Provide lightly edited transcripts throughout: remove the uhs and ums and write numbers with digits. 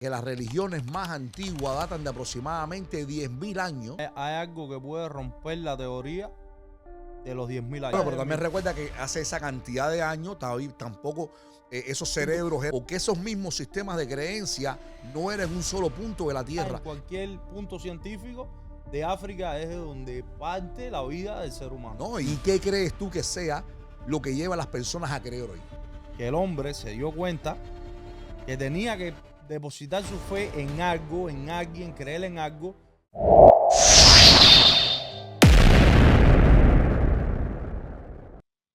que las religiones más antiguas datan de aproximadamente 10.000 años. Hay algo que puede romper la teoría de los 10.000 años. Bueno, pero también recuerda que hace esa cantidad de años tampoco esos cerebros o que esos mismos sistemas de creencia no eran en un solo punto de la Tierra. En cualquier punto científico de África es de donde parte la vida del ser humano. ¿No? ¿Y qué crees tú que sea lo que lleva a las personas a creer hoy? Que el hombre se dio cuenta que tenía que depositar su fe en algo, en alguien, creer en algo.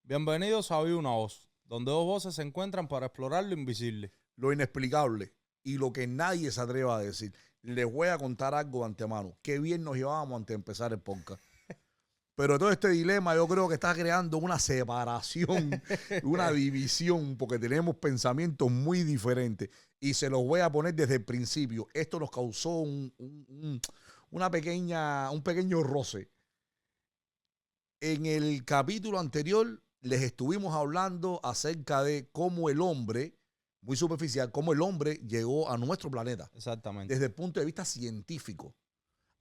Bienvenidos a Oír una Voz, donde dos voces se encuentran para explorar lo invisible, lo inexplicable y lo que nadie se atreva a decir. Les voy a contar algo de antemano. Qué bien nos llevábamos antes de empezar el podcast. Pero todo este dilema yo creo que está creando una separación, una división, porque tenemos pensamientos muy diferentes. Y se los voy a poner desde el principio. Esto nos causó un pequeño roce. En el capítulo anterior les estuvimos hablando acerca de cómo el hombre, muy superficial, cómo el hombre llegó a nuestro planeta. Exactamente. Desde el punto de vista científico.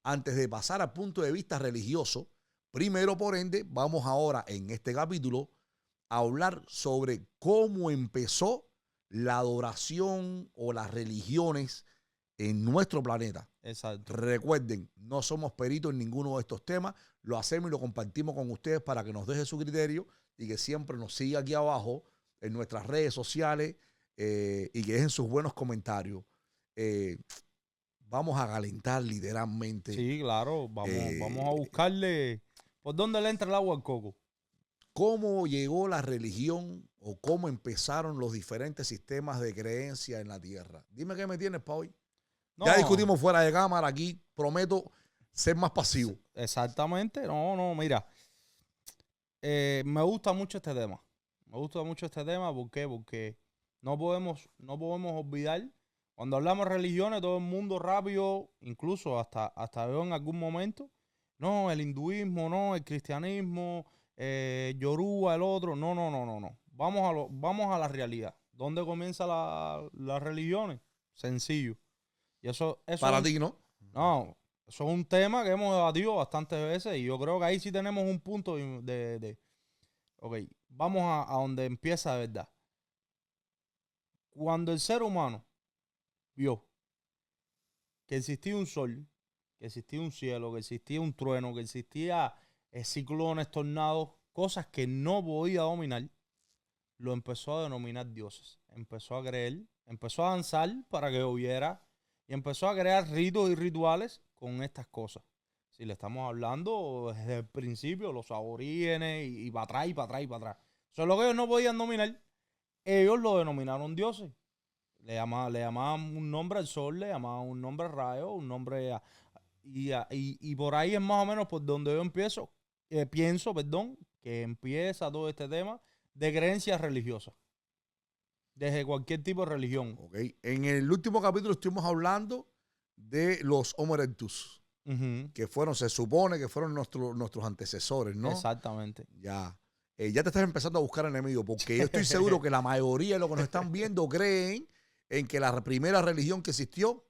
Antes de pasar al punto de vista religioso, primero, por ende, vamos ahora en este capítulo a hablar sobre cómo empezó la adoración o las religiones en nuestro planeta. Exacto. Recuerden, no somos peritos en ninguno de estos temas, lo hacemos y lo compartimos con ustedes para que nos deje su criterio y que siempre nos siga aquí abajo en nuestras redes sociales y que dejen sus buenos comentarios. Vamos a calentar literalmente. Sí, claro, vamos a buscarle por dónde le entra el agua al coco. ¿Cómo llegó la religión o cómo empezaron los diferentes sistemas de creencia en la Tierra? Dime qué me tienes para hoy. No, Ya discutimos fuera de cámara, aquí prometo ser más pasivo. Exactamente, no, mira, me gusta mucho este tema. Me gusta mucho este tema, ¿por qué? Porque no podemos olvidar, cuando hablamos de religiones, todo el mundo rápido, incluso hasta veo en algún momento, no, el hinduismo, no, el cristianismo, Yoruba, el otro, no. Vamos a la realidad. ¿Dónde comienza las religiones? Sencillo. Y eso Para ti, ¿no? No, eso es un tema que hemos debatido bastantes veces y yo creo que ahí sí tenemos un punto ok, vamos a donde empieza de verdad. Cuando el ser humano vio que existía un sol, que existía un cielo, que existía un trueno, que existía ciclones, tornados, cosas que no podía dominar, lo empezó a denominar dioses. Empezó a creer, empezó a danzar para que hubiera y empezó a crear ritos y rituales con estas cosas. Si le estamos hablando desde el principio, los aborígenes y para atrás y para atrás y para atrás. Eso es lo que ellos no podían dominar. Ellos lo denominaron dioses. Le llamaban un nombre al sol, le llamaban un nombre al rayo, un nombre y por ahí es más o menos por donde yo pienso, que empieza todo este tema de creencias religiosas. Desde cualquier tipo de religión. Okay. En el último capítulo estuvimos hablando de los Homo erectus, que se supone que fueron nuestros antecesores, ¿no? Exactamente. Ya te estás empezando a buscar enemigos, porque yo estoy seguro que la mayoría de los que nos están viendo creen en que la primera religión que existió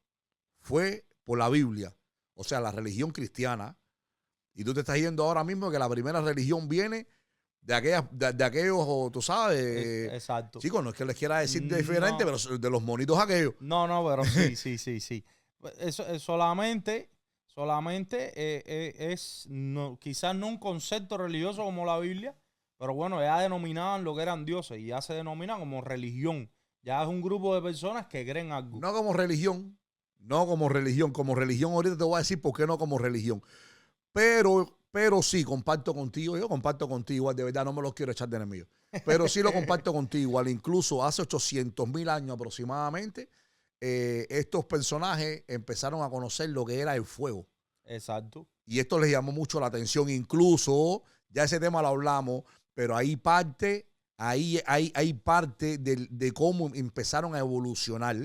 fue por la Biblia, o sea, la religión cristiana. Y tú te estás yendo ahora mismo que la primera religión viene de aquellos, tú sabes. Exacto. Chicos, no es que les quiera decir diferente, pero de los monitos aquellos. No, pero sí. Eso solamente es quizás no un concepto religioso como la Biblia, pero bueno, ya denominaban lo que eran dioses y ya se denomina como religión. Ya es un grupo de personas que creen algo. No como religión. Como religión ahorita te voy a decir por qué no como religión. Pero sí, comparto contigo, igual, de verdad no me los quiero echar de enemigo, pero sí lo comparto contigo igual, incluso hace 800.000 años aproximadamente, estos personajes empezaron a conocer lo que era el fuego. Exacto. Y esto les llamó mucho la atención, incluso, ya ese tema lo hablamos, pero hay parte de cómo empezaron a evolucionar.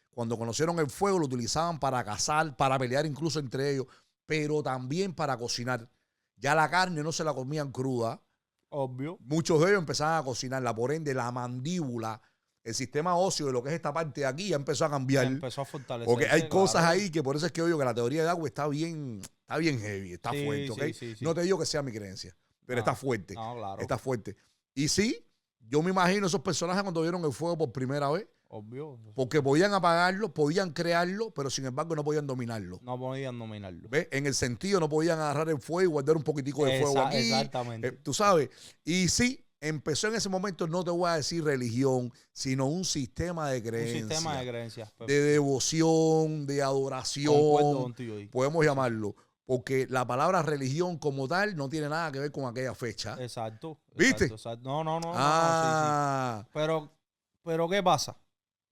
Cuando conocieron el fuego lo utilizaban para cazar, para pelear incluso entre ellos, pero también para cocinar. Ya la carne no se la comían cruda. Obvio. Muchos de ellos empezaban a cocinarla. Por ende, la mandíbula el sistema óseo de lo que es esta parte de aquí ya empezó a cambiar. Empezó a fortalecerse. Porque hay cosas claro. ahí que por eso es que oigo que la teoría de agua está bien heavy, está Sí, fuerte, ¿ok? sí, sí, sí. No te digo que sea mi creencia, pero No, está fuerte. No, claro. Está fuerte. Y sí, yo me imagino esos personajes cuando vieron el fuego por primera vez, Obvio. porque podían apagarlo, podían crearlo, pero sin embargo no podían dominarlo. No podían dominarlo. ¿Ves? En el sentido, no podían agarrar el fuego y guardar un poquitico de fuego aquí. Exactamente. Tú sabes. Y sí, empezó en ese momento, no te voy a decir religión, sino un sistema de creencias. Un sistema de creencias. De devoción, de Concuerdo adoración, contigo ahí. podemos llamarlo. Porque la palabra religión como tal no tiene nada que ver con aquella fecha. Exacto. ¿Viste? Exacto. No, sí. Ah, Pero ¿qué pasa?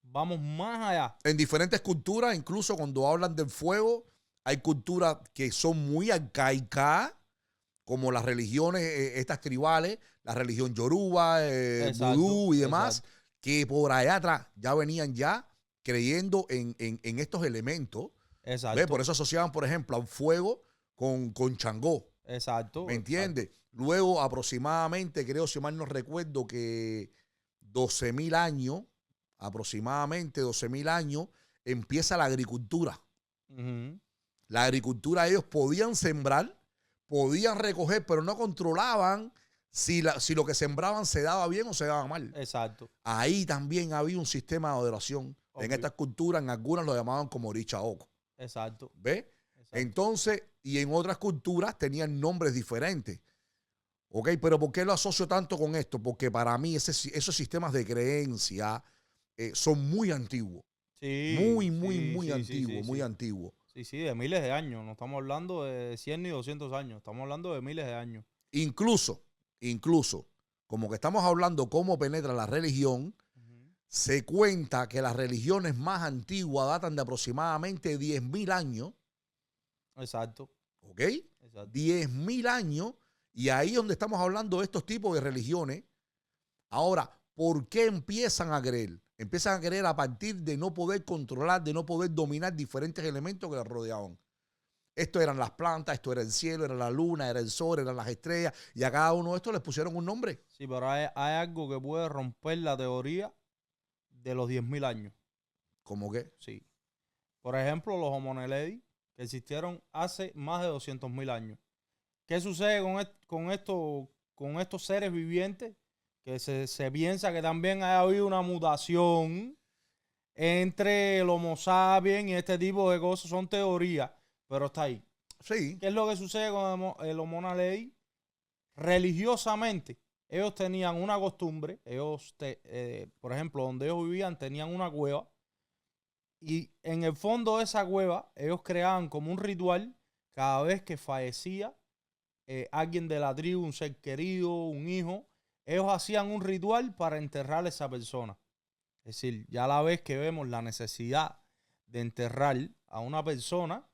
Vamos más allá. en diferentes culturas, incluso cuando hablan del fuego, hay culturas que son muy arcaicas, como las religiones, estas tribales, la religión yoruba, Exacto, vudú y demás, exacto. que por allá atrás ya venían ya creyendo en estos elementos. Exacto. ¿Ves? Por eso asociaban, por ejemplo, al fuego con Changó. Exacto. ¿Me entiendes? Luego, aproximadamente, creo, si mal no recuerdo, que 12.000 años, aproximadamente 12.000 años, empieza la agricultura. Ujú. La agricultura, ellos podían sembrar, podían recoger, pero no controlaban si lo que sembraban se daba bien o se daba mal. Exacto. Ahí también había un sistema de adoración. En Obvio. estas culturas, en algunas lo llamaban como Orichaoco. Exacto. ¿Ves? Exacto. Entonces, y en otras culturas tenían nombres diferentes. ¿Ok? Pero ¿por qué lo asocio tanto con esto? Porque para mí esos sistemas de creencia son muy antiguos. Sí. Muy sí, antiguos, sí, muy sí. antiguos. Sí, de miles de años. No estamos hablando de 100 ni 200 años. Estamos hablando de miles de años. Incluso, como que estamos hablando cómo penetra la religión, Ujú. se cuenta que las religiones más antiguas datan de aproximadamente 10.000 años. Exacto. ¿Ok? Exacto. 10.000 años. Y ahí es donde estamos hablando de estos tipos de religiones. Ahora, ¿por qué empiezan a creer? Empiezan a creer a partir de no poder controlar, de no poder dominar diferentes elementos que les rodeaban. Esto eran las plantas, esto era el cielo, era la luna, era el sol, eran las estrellas. Y a cada uno de estos les pusieron un nombre. Sí, pero hay algo que puede romper la teoría de los 10.000 años. ¿Cómo qué? Sí. Por ejemplo, los Homo naledi, que existieron hace más de 200.000 años. ¿Qué sucede con estos seres vivientes? Que se piensa que también ha habido una mutación entre el Homo sapiens y este tipo de cosas. Son teorías, pero está ahí. Sí. ¿Qué es lo que sucede con el Homo naledi? Religiosamente, ellos tenían una costumbre. Por ejemplo, donde ellos vivían, tenían una cueva. Y en el fondo de esa cueva, ellos creaban como un ritual cada vez que fallecía alguien de la tribu, un ser querido, un hijo. Ellos hacían un ritual para enterrar a esa persona. Es decir, ya a la vez que vemos la necesidad de enterrar a una persona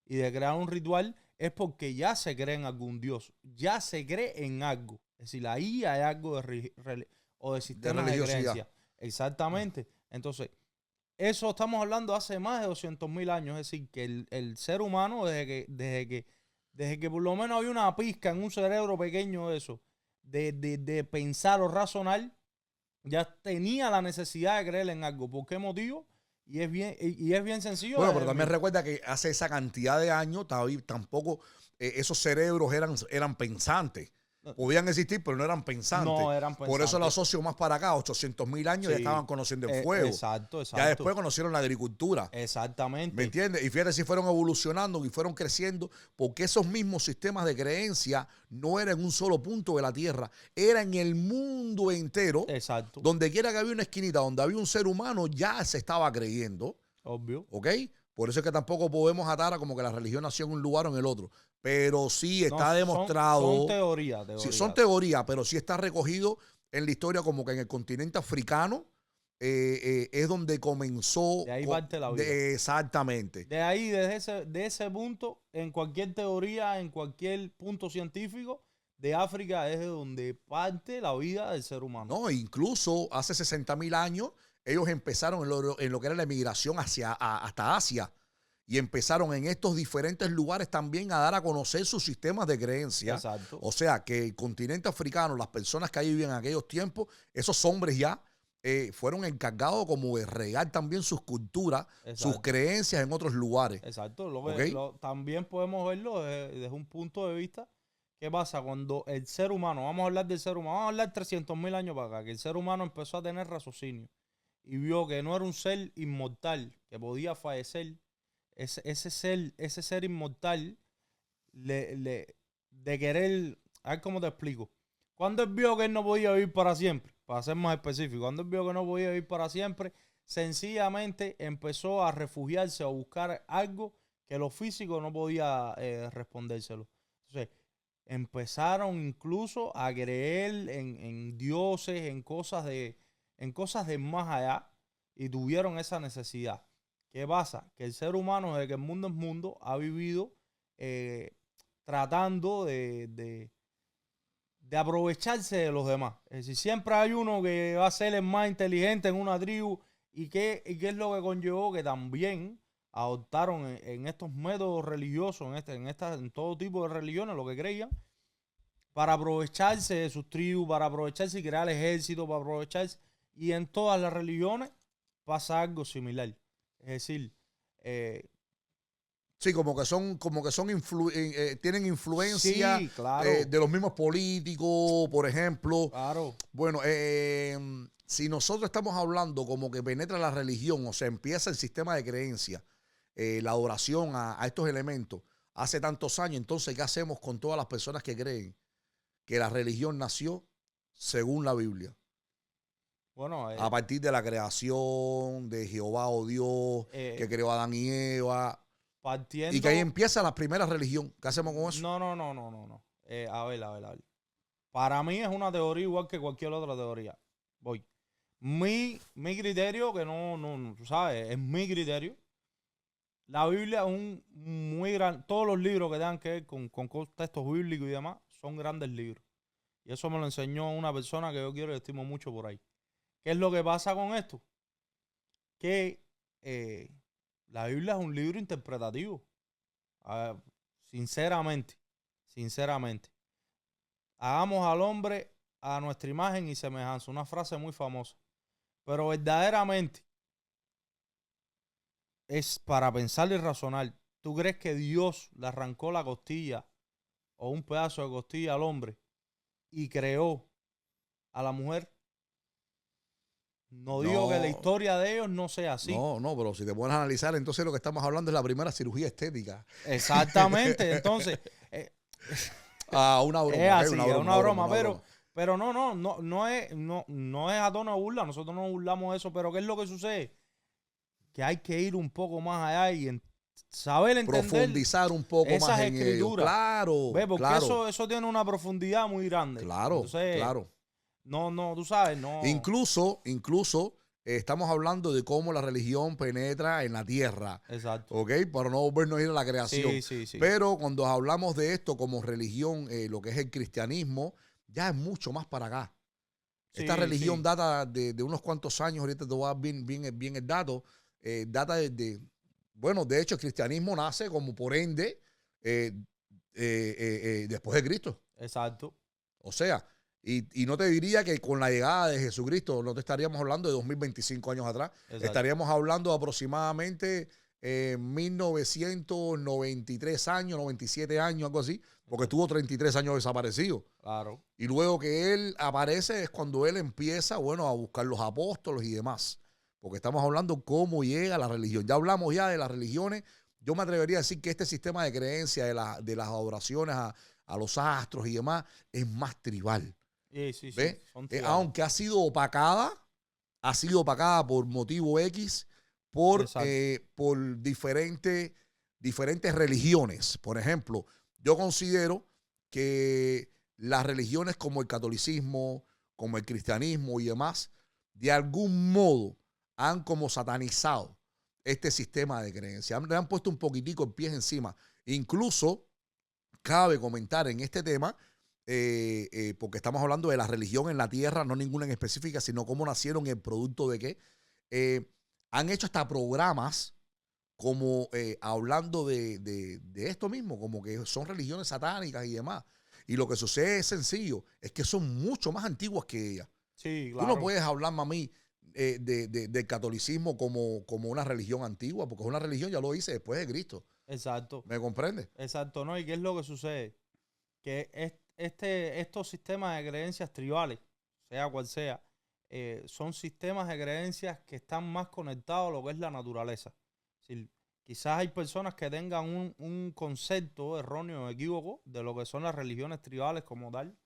y de crear un ritual, es porque ya se cree en algún dios, ya se cree en algo. Es decir, ahí hay algo de sistema de creencia. Exactamente. Entonces, eso estamos hablando hace más de 200.000 años. Es decir, que el ser humano, desde que por lo menos había una pizca en un cerebro pequeño de eso, de pensar o razonar, ya tenía la necesidad de creer en algo. ¿Por qué motivo? Y es bien sencillo. Bueno, pero también recuerda que hace esa cantidad de años tampoco esos cerebros eran pensantes. Podían existir, pero no eran pensantes. No eran pensantes. Por eso lo asocio más para acá. 800.000 años Sí. ya estaban conociendo el fuego. Exacto. Ya después conocieron la agricultura. Exactamente. ¿Me entiendes? Y fíjate si fueron evolucionando y fueron creciendo, porque esos mismos sistemas de creencia no eran en un solo punto de la Tierra, era en el mundo entero. Exacto. Donde quiera que había una esquinita, donde había un ser humano, ya se estaba creyendo. Obvio. ¿Ok? Por eso es que tampoco podemos atar a como que la religión nació en un lugar o en el otro. Pero sí está demostrado. Son teorías. Sí, son teorías, pero sí está recogido en la historia como que en el continente africano es donde comenzó. De ahí parte la vida. Exactamente. De ahí, de ese punto, en cualquier teoría, en cualquier punto científico, de África es de donde parte la vida del ser humano. No, incluso hace 60.000 años ellos empezaron en lo que era la emigración hasta Asia. Y empezaron en estos diferentes lugares también a dar a conocer sus sistemas de creencia. Exacto. O sea, que el continente africano, las personas que ahí vivían en aquellos tiempos, esos hombres ya fueron encargados como de regar también sus culturas, sus Exacto. creencias en otros lugares. Exacto. ¿Ok? También podemos verlo desde un punto de vista. ¿Qué pasa cuando el ser humano, vamos a hablar del ser humano, vamos a hablar 300.000 años para acá, que el ser humano empezó a tener raciocinio y vio que no era un ser inmortal, que podía fallecer, ese ser inmortal de querer, a ver cómo te explico. Cuando él vio que él no podía vivir para siempre, para ser más específico, cuando él vio que no podía vivir para siempre, sencillamente empezó a refugiarse, a buscar algo que lo físico no podía respondérselo. Entonces, empezaron incluso a creer en dioses, en cosas de más allá, y tuvieron esa necesidad. ¿Qué pasa? Que el ser humano, desde que el mundo es mundo, ha vivido eh, tratando de aprovecharse de los demás. Es decir, siempre hay uno que va a ser el más inteligente en una tribu. ¿Y qué es lo que conllevó? Que también adoptaron en estos métodos religiosos, en todo tipo de religiones, lo que creían, para aprovecharse de sus tribus, para aprovecharse y crear ejércitos, para aprovecharse. Y en todas las religiones pasa algo similar. Es decir, eh, Sí, como que son tienen influencia sí, claro, de los mismos políticos, por ejemplo. claro, Bueno, si nosotros estamos hablando como que penetra la religión, o sea, empieza el sistema de creencia, la adoración a estos elementos hace tantos años, entonces, ¿qué hacemos con todas las personas que creen que la religión nació según la Biblia? bueno, A partir de la creación de Jehová o Dios, que creó a Adán y Eva, y que ahí partiendo. empieza la primera religión. ¿Qué hacemos con eso? No, no, no, no, no, no. A ver. Para mí es una teoría igual que cualquier otra teoría. Voy. Mi criterio, que no, tú sabes, es mi criterio. La Biblia es un muy gran. Todos los libros que tengan que ver con textos bíblicos y demás son grandes libros. Y eso me lo enseñó una persona que yo quiero y estimo mucho por ahí. ¿Qué es lo que pasa con esto? Que eh, la Biblia es un libro interpretativo. Ah, sinceramente, sinceramente. Hagamos al hombre a nuestra imagen y semejanza. Una frase muy famosa. Pero verdaderamente es para pensar y razonar. ¿Tú crees que Dios le arrancó la costilla o un pedazo de costilla al hombre y creó a la mujer? No digo que la No, historia de ellos no sea así. no, pero si te pones a analizar, entonces lo que estamos hablando es la primera cirugía estética. Exactamente. Entonces, eh, Una es broma, ¿ok? así, Una es broma, una una broma, broma, una broma. pero no es a tono de burla. Nosotros no burlamos de eso, pero ¿qué es lo que sucede? Que hay que ir un poco más allá y saber entender Profundizar un poco más esas en ello. escrituras. Claro, ¿Ves? Porque claro, eso tiene una profundidad muy grande. claro, Entonces, claro. no, tú sabes, no. Incluso estamos hablando de cómo la religión penetra en la tierra, Exacto. ¿ok? Para no volvernos a ir a la creación. Sí, sí, sí. Pero cuando hablamos de esto como religión, lo que es el cristianismo, ya es mucho más para acá. Esta Sí, religión sí. data de unos cuantos años, ahorita te voy a dar bien el dato, data bueno, de hecho el cristianismo nace como por ende eh, después de Cristo. Exacto. O sea, y no te diría que con la llegada de Jesucristo, no te estaríamos hablando de 2025 años atrás, Exacto. estaríamos hablando de aproximadamente 1993 años, 97 años, algo así, porque Exacto. estuvo 33 años desaparecido. Claro. Y luego que él aparece es cuando él empieza, bueno, a buscar los apóstoles y demás. Porque estamos hablando cómo llega la religión. Ya hablamos ya de las religiones. Yo me atrevería a decir que este sistema de creencia de las adoraciones a los astros y demás es más tribal. Sí, sí, sí. ¿Ves? Son tribales. Aunque ha sido opacada por motivo X, Exacto. por diferentes religiones. Por ejemplo, yo considero que las religiones como el catolicismo, como el cristianismo y demás, de algún modo han como satanizado este sistema de creencias. Le han puesto un poquitico el pie encima. Incluso cabe comentar en este tema, porque estamos hablando de la religión en la tierra, no ninguna en específica, sino cómo nacieron, el producto de qué. Han hecho hasta programas como hablando de esto mismo, como que son religiones satánicas y demás. Y lo que sucede es sencillo, es que son mucho más antiguas que ellas. Sí, Tú no claro. puedes hablar, mami, del catolicismo como una religión antigua, porque es una religión, ya lo hice, después de Cristo. Exacto. ¿Me comprende? Exacto, ¿no? ¿Y qué es lo que sucede? Que estos sistemas de creencias tribales, sea cual sea, son sistemas de creencias que están más conectados a lo que es la naturaleza. Es decir, quizás hay personas que tengan un concepto erróneo o equívoco de lo que son las religiones tribales como tal,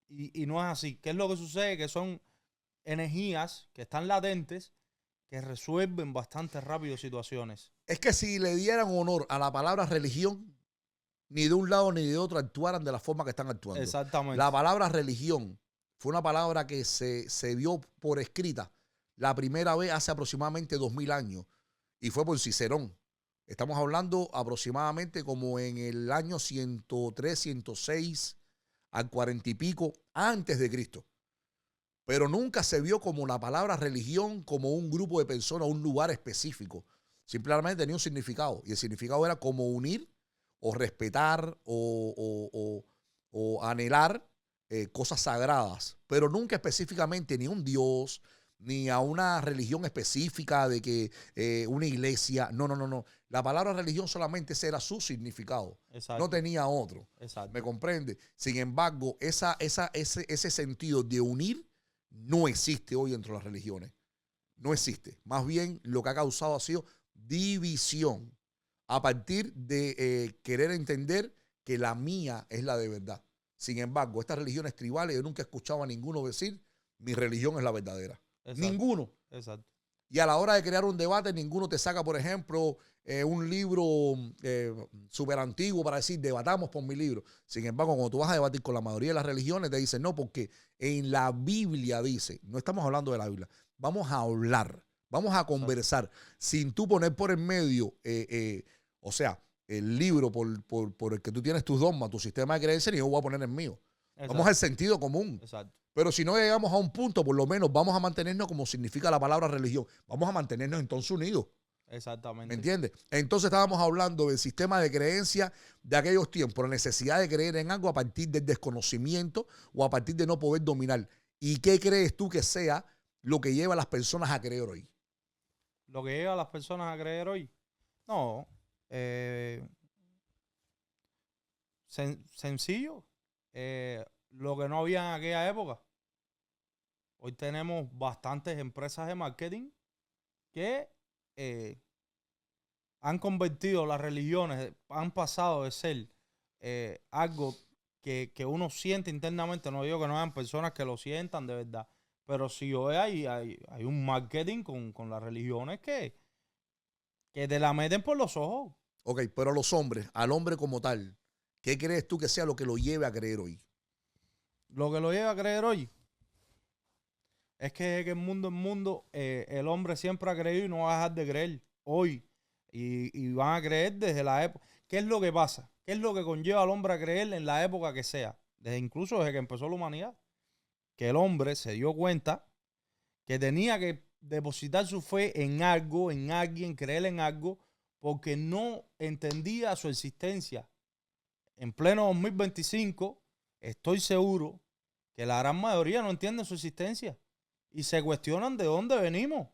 y no es así. ¿Qué es lo que sucede? Que son energías que están latentes que resuelven bastante rápido situaciones. Es que si le dieran honor a la palabra religión, ni de un lado ni de otro actuaran de la forma que están actuando. Exactamente. La palabra religión fue una palabra que se vio por escrita la primera vez hace aproximadamente 2000 años y fue por Cicerón. Estamos hablando aproximadamente como en el año 103, 106 al 40 y pico antes de Cristo. Pero nunca se vio como la palabra religión, como un grupo de personas, un lugar específico. Simplemente tenía un significado y el significado era como unir o respetar o anhelar cosas sagradas, pero nunca específicamente ni un Dios, ni a una religión específica de que una iglesia. No, no, no, no. La palabra religión solamente ese era su significado. Exacto. No tenía otro. Exacto. ¿Me comprende? Sin embargo, ese sentido de unir no existe hoy entre las religiones. No existe. Más bien lo que ha causado ha sido división a partir de querer entender que la mía es la de verdad. Sin embargo, estas religiones tribales, yo nunca he escuchado a ninguno decir mi religión es la verdadera. Exacto. Ninguno. Exacto. Y a la hora de crear un debate, ninguno te saca, por ejemplo, un libro súper antiguo para decir, debatamos por mi libro. Sin embargo, cuando tú vas a debatir con la mayoría de las religiones, te dicen, no, porque en la Biblia dice, no estamos hablando de la Biblia, vamos a hablar, vamos a conversar, exacto, sin tú poner por en medio, o sea, el libro por el que tú tienes tus dogmas, tu sistema de creencias, y yo voy a poner el mío. Exacto. Vamos al sentido común. Exacto. Pero si no llegamos a un punto, por lo menos vamos a mantenernos como significa la palabra religión. Vamos a mantenernos entonces unidos. Exactamente. ¿Me entiendes? Entonces estábamos hablando del sistema de creencia de aquellos tiempos, la necesidad de creer en algo a partir del desconocimiento o a partir de no poder dominar. ¿Y qué crees tú que sea lo que lleva a las personas a creer hoy? Lo que lleva a las personas a creer hoy. No. Sencillo. Lo que no había en aquella época. Hoy tenemos bastantes empresas de marketing que han convertido las religiones, han pasado de ser algo que uno siente internamente. No digo que no hayan personas que lo sientan de verdad, pero sí hoy hay un marketing con las religiones que te la meten por los ojos. Ok, pero a los hombres, al hombre como tal, ¿qué crees tú que sea lo que lo lleve a creer hoy? Lo que lo lleva a creer hoy es que el mundo, el hombre siempre ha creído y no va a dejar de creer hoy. Y van a creer desde la época. ¿Qué es lo que pasa? ¿Qué es lo que conlleva al hombre a creer en la época que sea? Incluso desde que empezó la humanidad. Que el hombre se dio cuenta que tenía que depositar su fe en algo, en alguien, creer en algo, porque no entendía su existencia. En pleno 2025, estoy seguro que la gran mayoría no entiende su existencia y se cuestionan de dónde venimos.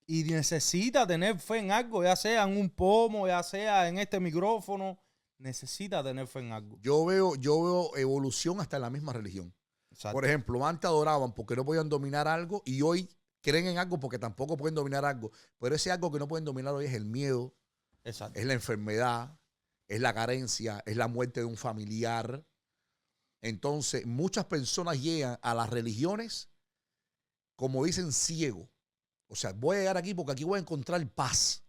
Y necesita tener fe en algo, ya sea en un pomo, ya sea en este micrófono, necesita tener fe en algo. Yo veo evolución hasta en la misma religión. Exacto. Por ejemplo, antes adoraban porque no podían dominar algo y hoy creen en algo porque tampoco pueden dominar algo. Pero ese algo que no pueden dominar hoy es el miedo, exacto, es la enfermedad, es la carencia, es la muerte de un familiar. Entonces, muchas personas llegan a las religiones, como dicen, ciego. O sea, voy a llegar aquí porque aquí voy a encontrar paz.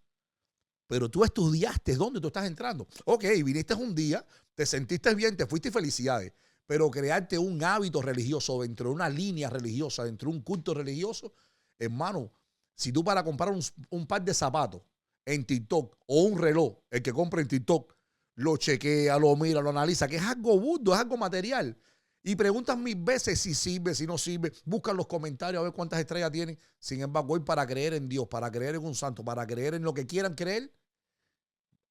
Pero tú estudiaste dónde tú estás entrando. Ok, viniste un día, te sentiste bien, te fuiste y felicidades. Pero crearte un hábito religioso dentro de una línea religiosa, dentro de un culto religioso, hermano, si tú para comprar un par de zapatos en TikTok o un reloj, el que compra en TikTok, lo chequea, lo mira, lo analiza, que es algo burdo, es algo material. Y preguntan 1000 veces si sirve, si no sirve. Buscan los comentarios a ver cuántas estrellas tienen. Sin embargo, hoy para creer en Dios, para creer en un santo, para creer en lo que quieran creer,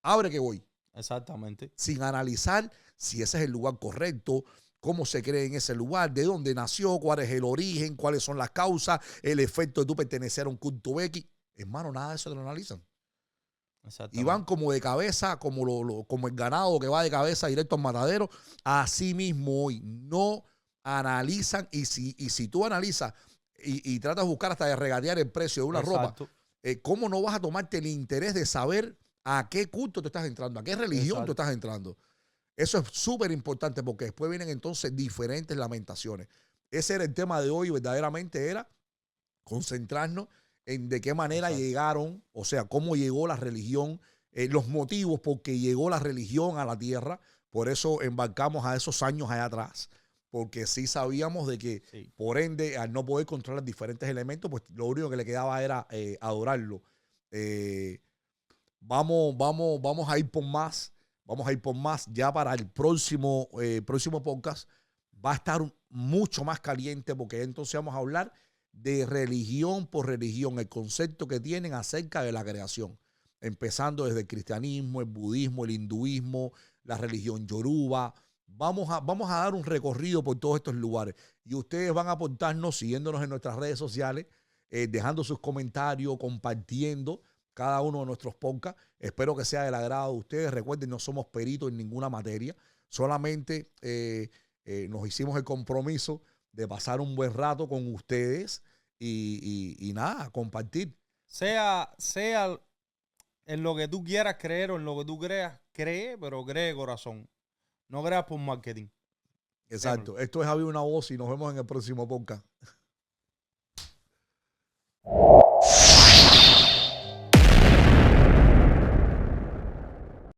abre que voy. Exactamente. Sin analizar si ese es el lugar correcto, cómo se cree en ese lugar, de dónde nació, cuál es el origen, cuáles son las causas, el efecto de tú pertenecer a un culto X. Hermano, nada de eso te lo analizan. Y van como de cabeza, como el ganado que va de cabeza directo al matadero. Así mismo hoy no analizan. Y si tú analizas y tratas de buscar hasta de regatear el precio de una ropa, ¿cómo no vas a tomarte el interés de saber a qué culto tú estás entrando, a qué religión tú estás entrando? Eso es súper importante porque después vienen entonces diferentes lamentaciones. Ese era el tema de hoy, verdaderamente era concentrarnos en de qué manera llegaron, o sea, cómo llegó la religión, los motivos por qué llegó la religión a la tierra. Por eso embarcamos a esos años allá atrás, porque sí sabíamos de que, por ende, al no poder controlar diferentes elementos, pues lo único que le quedaba era adorarlo. Vamos a ir por más. Vamos a ir por más. Ya para el próximo podcast va a estar mucho más caliente, porque entonces vamos a hablar de religión por religión, el concepto que tienen acerca de la creación, empezando desde el cristianismo, el budismo, el hinduismo, la religión yoruba. Vamos a dar un recorrido por todos estos lugares y ustedes van a aportarnos siguiéndonos en nuestras redes sociales, dejando sus comentarios, compartiendo cada uno de nuestros podcasts. Espero que sea del agrado de ustedes. Recuerden, no somos peritos en ninguna materia, solamente nos hicimos el compromiso de pasar un buen rato con ustedes y nada, compartir. Sea en lo que tú quieras creer o en lo que tú creas, cree, pero cree de corazón. No creas por marketing. Exacto. Esto es Javi Una Voz y nos vemos en el próximo podcast.